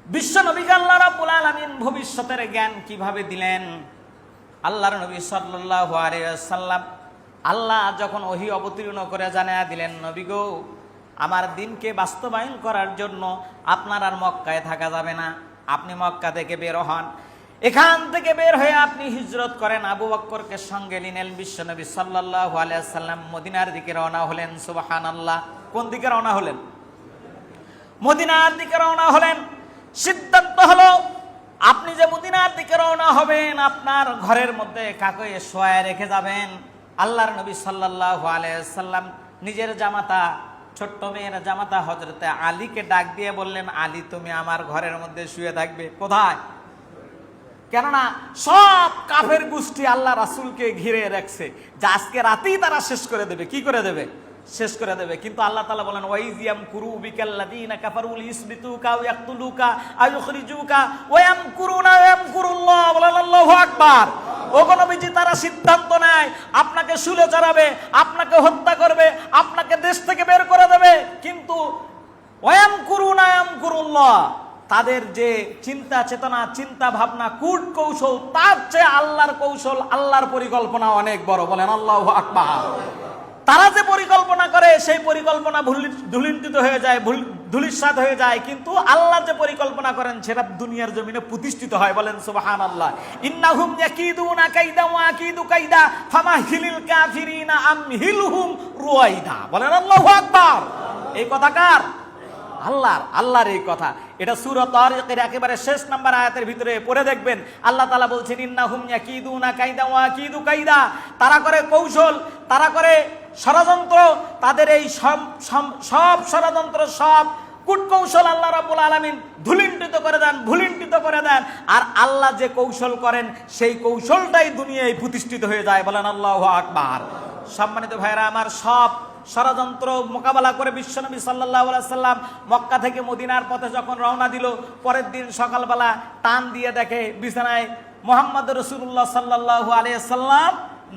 বিশ্ব নবীকে আল্লাহ রাব্বুল আলামিন ভবিষ্যতের জ্ঞান কিভাবে দিলেন? আল্লাহর নবী সাল্লাল্লাহু আলাইহি ওয়াসাল্লাম আল্লাহ যখন ওহী অবতীর্ণ করে জানায়া দিলেন, নবী গো, আমার দিনকে বাস্তবায়ন করার জন্য আপনার আর মক্কায় থাকা যাবে না, আপনি মক্কা থেকে বের হন, এখান থেকে বের হয়ে আপনি হিজরত করেন। আবু বকরকে সঙ্গে নিলেন। বিশ্বনবী সাল্লাল্লাহু আলাইহি ওয়াসাল্লাম মদিনার দিকে রওনা হলেন। সুবহানাল্লাহ। কোন দিকে রওনা হলেন? মদিনার দিকে রওনা হলেন। সিদ্ধান্ত হলো, আপনি যে মদিনার দিকে রওনা হবেন, আপনার ঘরের মধ্যে কাকে শোয়ায় রেখে যাবেন। আল্লাহর নবী সাল্লাল্লাহু আলাইহি ওয়াসাল্লাম নিজের জামাতা, ছোট্ট মেয়ের জামাতা হযরতে আলীকে ডাক দিয়ে বললেন, আলী, তুমি আমার ঘরের মধ্যে শুয়ে থাকবে। কোথায়? কেননা সব কাফের গোষ্ঠী আল্লাহ রাসূলকে ঘিরে রাখছে, যে আজকে রাতেই তারা শেষ করে দেবে। কি করে দেবে? শেষ করে দেবে। কিন্তু আল্লাহ তাআলা বলেন, ওয়াইজ ইয়ামকুরু বিকাল্লাযীনা কাফারু লিইসবিতুকা আও ইয়াকতুলুকা আও ইখরিজুকা ওয়া ইয়ামকুরুনা ওয়া ইয়ামকুরুল্লাহ। বলেন আল্লাহু আকবার। ওগো নবীজি, তারা সিদ্ধান্ত নেয় আপনাকে শুলে চড়াবে, আপনাকে হত্যা করবে, আপনাকে দেশ থেকে বের করে দেবে। কিন্তু ওয়া ইয়ামকুরুনা ওয়া ইয়ামকুরুল্লাহ, তাদের যে চিন্তা চেতনা, চিন্তা ভাবনা, কূট কৌশল, তার চেয়ে আল্লাহর কৌশল, আল্লাহর পরিকল্পনা অনেক বড়। বলেন আল্লাহু আকবার। তারা যে পরিকল্পনা করে সেই পরিকল্পনা ধুলিঞ্চিত হয়ে যায়, ধূলিসাৎ হয়ে যায়, কিন্তু আল্লাহ যে পরিকল্পনা করেন সেটা দুনিয়ার জমিনে প্রতিষ্ঠিত হয়। বলেন সুবহানাল্লাহ। ইন্নাহুম ইয়াকিদুনা কাইদা ওয়া আকিদু কাইদা ফামাহিলিল কাফিরিনা আমহিলহুম রুয়াইদা। বলেন আল্লাহু আকবার। এই কথা কার? আল্লাহর এই কথা। এটা সূরা তারিকের একেবারে শেষ নাম্বার আয়াতের ভিতরে পড়ে দেখবেন, আল্লাহ তাআলা বলছেন, ইন্নাহুম ইয়াকিদুনা কাইদা ওয়া আকিদু কাইদা। তারা করে কৌশল, তারা করে ষড়যন্ত্র, তাদের এই সব ষড়যন্ত্র, সব কূটকৌশল আল্লাহ রাব্বুল আলামিন ধুলিণ্ঠিত করে দেন, ভুলিণ্ঠিত করে দেন। আর আল্লাহ যে কৌশল করেন সেই কৌশলটাই দুনিয়ায় প্রতিষ্ঠিত হয়ে যায়। বলেন আল্লাহু আকবার। সম্মানিত ভাইরা আমার, সব ষড়যন্ত্র মোকাবেলা করে বিশ্বনবী সাল্লাল্লাহু আলাইহি সাল্লাম মক্কা থেকে মদিনার পথে যখন রওনা দিল, পরের দিন সকালবেলা টান দিয়ে দেখে বিছানায় মুহাম্মদ রাসূলুল্লাহ সাল্লাল্লাহু আলাইহি সাল্লাম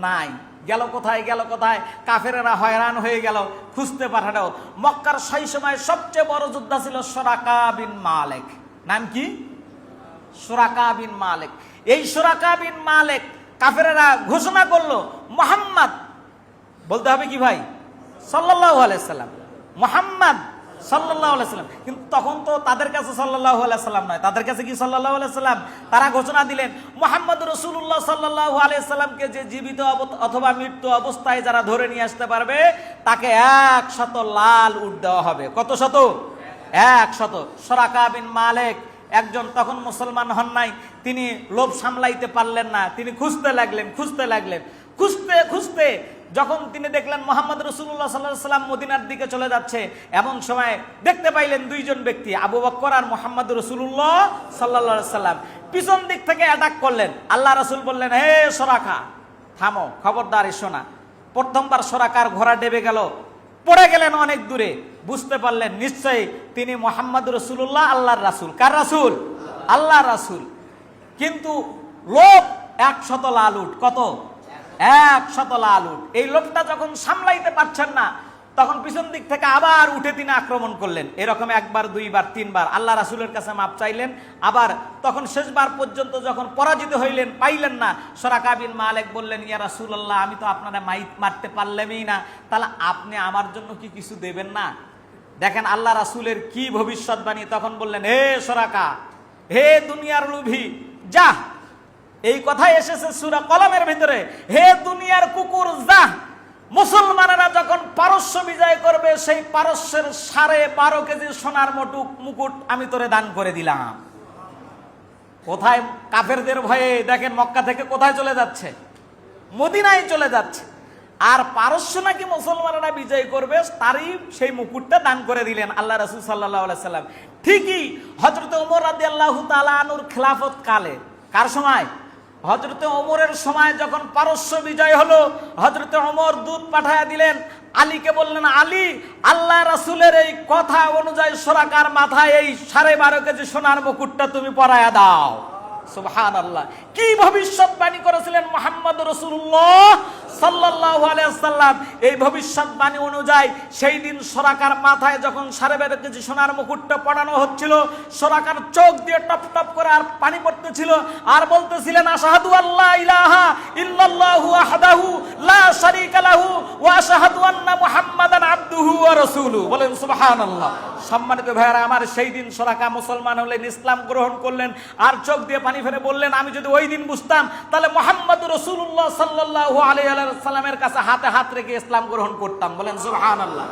নাই। গেল কোথায়, গেল কোথায়? কাফেরেরা হয়রান হয়ে গেল, খুঁজতে পাঠালো। মক্কার সেই সময় সবচেয়ে বড় যোদ্ধা ছিল সুরাকা বিন মালিক। নাম কি? সুরাকা বিন মালিক। এই সুরাকা বিন মালিক কাফেরেরা ঘোষণা করলো, মুহাম্মদ, বলতে হবে কি ভাই? সাল্লাল্লাহু আলাইহি সাল্লাম, মুহাম্মদ সাল্লাল্লাহু আলাইহি সাল্লাম। কিন্তু তখন তো তাদের কাছে সাল্লাল্লাহু আলাইহি সাল্লাম নয়, তাদের কাছে কি সাল্লাল্লাহু আলাইহি সাল্লাম। তারা ঘোষণা দিলেন, মুহাম্মদ রাসূলুল্লাহ সাল্লাল্লাহু আলাইহি সাল্লামকে যে জীবিত অথবা মৃত্যু অবস্থায় যারা ধরে নিয়ে আসতে পারবে তাকে 100 লাল উট দেওয়া হবে। কত শত? 100। সুরাকা বিন মালিক একজন তখন মুসলমান হন নাই, তিনি লোভ সামলাইতে পারলেন না, তিনি খুঁজতে লাগলেন। খুঁজতে যখন তিনি দেখলেন মুহাম্মদ রাসূলুল্লাহ সাল্লাল্লাহু আলাইহি সাল্লাম মদিনার দিকে চলে যাচ্ছে, এমন সময় দেখতে পাইলেন দুইজন ব্যক্তি, আবু বকর আর মুহাম্মদ রাসূলুল্লাহ সাল্লাল্লাহু আলাইহি সাল্লাম। পিছন দিক থেকে অ্যাটাক করলেন। আল্লাহ রাসূল বললেন, হে সুরাকা, থামো, খবরদার এসো না। প্রথমবার সুরাকার ঘোড়া ডেবে গেল, পড়ে গেলেন অনেক দূরে। বুঝতে পারলেন নিশ্চয়ই তিনি মুহাম্মদ রাসূলুল্লাহ, আল্লাহর রাসূল। কার রাসূল? আল্লাহর রাসূল। কিন্তু লোভ 100 লাল উট। কত? 100 লাল উট। এই লোকটা যখন সামলাইতে পারছেন না, তখন পিছন দিক থেকে আবার উঠে তিনি আক্রমণ করলেন। এরকম একবার, দুইবার, তিনবার আল্লাহ রাসূলের কাছে মাপ চাইলেন। আবার তখন শেষবার পর্যন্ত যখন পরাজিত হইলেন, পাইলেন না, সুরাকা বিন মালিক বললেন, ইয়া রাসূলুল্লাহ, আমি তো আপনারা মারতে পারলামই না, তাহলে আপনি আমার জন্য কি কিছু দেবেন না? দেখেন আল্লাহ রাসূলের কি ভবিষ্যৎবাণী। তখন বললেন, হে সুরাকা, হে দুনিয়ার লোভী, যা। এই কথাই এসেছে সূরা কলমের ভিতরে, হে দুনিয়ার কুকুর, যা। মুসলমানেরা যখন পারস্য বিজয় করবে, সেই পারস্যের 12.5 কেজি সোনার মুকুট আমি তোরে দান করে দিলাম। কোথায়? কাফেরদের ভয়ে দেখেন মক্কা থেকে কোথায় চলে যাচ্ছে? মদিনায় চলে যাচ্ছে। আর পারস্য নাকি মুসলমানেরা বিজয় করবে, তারই সেই মুকুটটা দান করে দিলেন আল্লাহ রাসূল সাল্লাল্লাহু আলাইহি সাল্লাম। ঠিকই হযরত ওমর রাদিয়াল্লাহু তাআলা আনহুর খেলাফত কালে, কার সময়? হযরত ওমরের সময় যখন পারস্য বিজয় হলো, হযরত ওমর দূত পাঠায়া দিলেন, আলীকে বললেন, আলী, আল্লাহ রাসূলের এই কথা অনুযায়ী সুরাকার মাথায় এই 12.5 কেজি সোনার মুকুটটা তুমি পরায়া দাও। সুবহানাল্লাহ। কি ভবিষ্যৎবাণী করেছিলেন মুহাম্মদ রাসূলুল্লাহ সাল্লাল্লাহু আলাইহি ওয়াসাল্লাম? এই ভবিষ্যৎবাণী অনুযায়ী সেই দিন সরাকার মাথায় যখন 12.5 কেজি সোনার মুকুটটা পড়ানো হচ্ছিল, সরাকার চোখ দিয়ে টপ টপ করে আর পানি পড়তেছিল, আর বলতেছিলেন আশহাদু আল্লা ইলাহা ইল্লাল্লাহু ওয়াহদাহু লা শারীকা লাহু ওয়া আশহাদু আন্না মুহাম্মাদান আবদুহু ওয়া রাসূলুহু। বলেন সুবহানাল্লাহ। সম্মানিত ভাইরা আমার, সেই দিন সরাকা মুসলমান হলেন, ইসলাম গ্রহণ করলেন, আর চোখ দিয়ে পানি ফেলে বললেন, আমি যদি ওই দিন বুঝতাম তাহলে মুহাম্মদ রাসূলুল্লাহ সাল্লাল্লাহু আলাইহি ওয়াসাল্লামের কাছে হাতে হাত রেখে ইসলাম গ্রহণ করতাম। বলেন সুবহানাল্লাহ।